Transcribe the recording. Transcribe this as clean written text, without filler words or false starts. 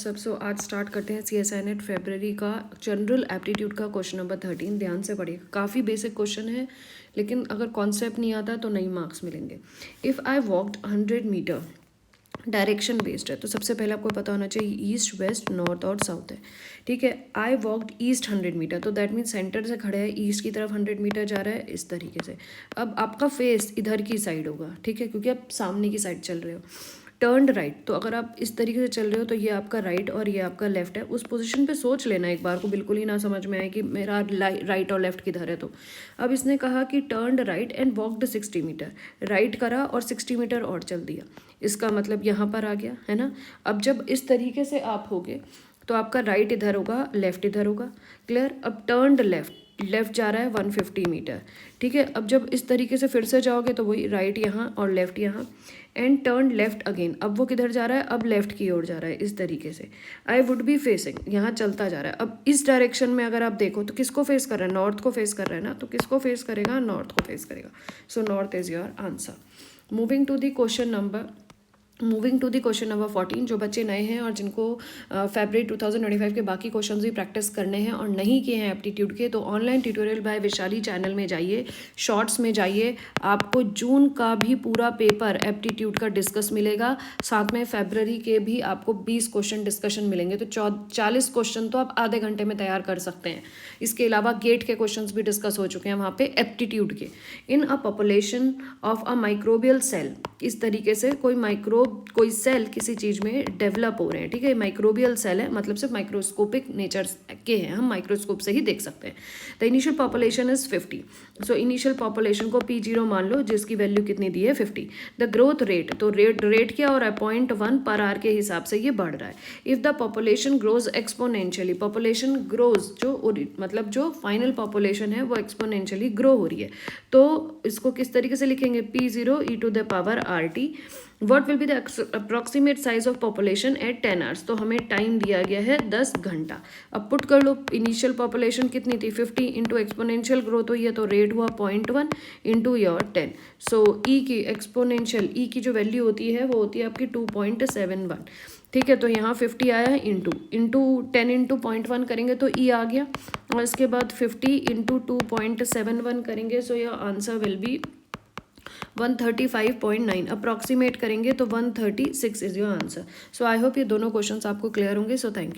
सबसे आज स्टार्ट करते हैं CSI नेट फेब्रवरी का जनरल एप्टीट्यूड का क्वेश्चन नंबर 13। ध्यान से पढ़िए, काफ़ी बेसिक क्वेश्चन है, लेकिन अगर कॉन्सेप्ट नहीं आता तो नहीं मार्क्स मिलेंगे। If I walked 100 metre, direction based है, तो सबसे पहले आपको पता होना चाहिए ईस्ट, वेस्ट, नॉर्थ और साउथ है। ठीक है, आई वॉकड ईस्ट 100 मीटर, तो दैट मीन्स सेंटर से खड़े हैं, ईस्ट की तरफ 100 मीटर जा रहा है इस तरीके से। अब आपका फेस इधर की साइड होगा, ठीक है, क्योंकि आप सामने की साइड चल रहे हो। टर्न्ड राइट, तो अगर आप इस तरीके से चल रहे हो तो ये आपका राइट और ये आपका लेफ्ट है। उस पोजीशन पे सोच लेना एक बार को, बिल्कुल ही ना समझ में आए कि मेरा राइट और लेफ्ट किधर है। तो अब इसने कहा कि turned right and walked 60 metre, right करा और 60 मीटर और चल दिया। इसका मतलब यहाँ पर आ गया है ना। अब जब इस तरीके से आप होगे तो आपका राइट इधर होगा, लेफ्ट इधर होगा। क्लियर। अब टर्न्ड लेफ्ट, लेफ्ट जा रहा है 150 मीटर। ठीक है, अब जब इस तरीके से फिर से जाओगे तो वही राइट यहाँ और लेफ्ट यहाँ। एंड टर्न लेफ्ट अगेन, अब वो किधर जा रहा है, अब लेफ्ट की ओर जा रहा है इस तरीके से। आई वुड बी फेसिंग, यहाँ चलता जा रहा है। अब इस डायरेक्शन में अगर आप देखो तो किसको फेस कर रहा है, नॉर्थ को फेस कर रहा है ना, तो किसको फेस करेगा, नॉर्थ को फेस करेगा। So north is your answer. Moving to the question number 14। जो बच्चे नए हैं और जिनको फरवरी 2025 के बाकी क्वेश्चंस भी प्रैक्टिस करने हैं और नहीं किए हैं एप्टीट्यूड के, तो online tutorial bye Vaishali channel में जाइए, शॉर्ट्स में जाइए। आपको जून का भी पूरा पेपर एप्टीट्यूड का डिस्कस मिलेगा, साथ में फरवरी के भी आपको 20 क्वेश्चन डिस्कशन मिलेंगे। तो 40 क्वेश्चन तो आप आधे घंटे में तैयार कर सकते हैं। इसके अलावा गेट के क्वेश्चन भी डिस्कस हो चुके हैं वहाँ पे एप्टीट्यूड के। In a population of a microbial cell, इस तरीके से कोई सेल किसी चीज़ में डेवलप हो रहे हैं। ठीक है, माइक्रोबियल सेल है, मतलब सिर्फ माइक्रोस्कोपिक नेचर के हैं, हम माइक्रोस्कोप से ही देख सकते हैं। The initial population is 50। So initial population को P0 मान लो, जिसकी वैल्यू कितनी दी है 50। द ग्रोथ रेट, तो रेट क्या हो रहा है, 0.1 पर आवर के हिसाब से ये बढ़ रहा है। If the population grows exponentially, population grows मतलब जो फाइनल पॉपुलेशन है वो एक्सपोनेंशियली ग्रो हो रही है, तो इसको किस तरीके से लिखेंगे, P0 e⁻RT। What will be the approximate size of population at 10 hours? तो हमें टाइम दिया गया है 10 घंटा। अब पुट कर लो, इनिशियल पॉपुलेशन कितनी थी 50 इंटू एक्सपोनेंशियल ग्रोथ हुई है, तो रेट हुआ 0.1 इंटू योर 10। सो ई की एक्सपोनेंशियल ई की जो वैल्यू होती है वो होती है आपकी 2.71। ठीक है, तो यहाँ 50 आया है इंटू 10 इंटू 0.1 करेंगे तो ई आ गया, और इसके बाद 50 इंटू 2.71 करेंगे, so your answer will be 135.9। Approximate करेंगे तो 136 is your answer. So I hope ये दोनों क्वेश्चंस आपको क्लियर होंगे। So thank you.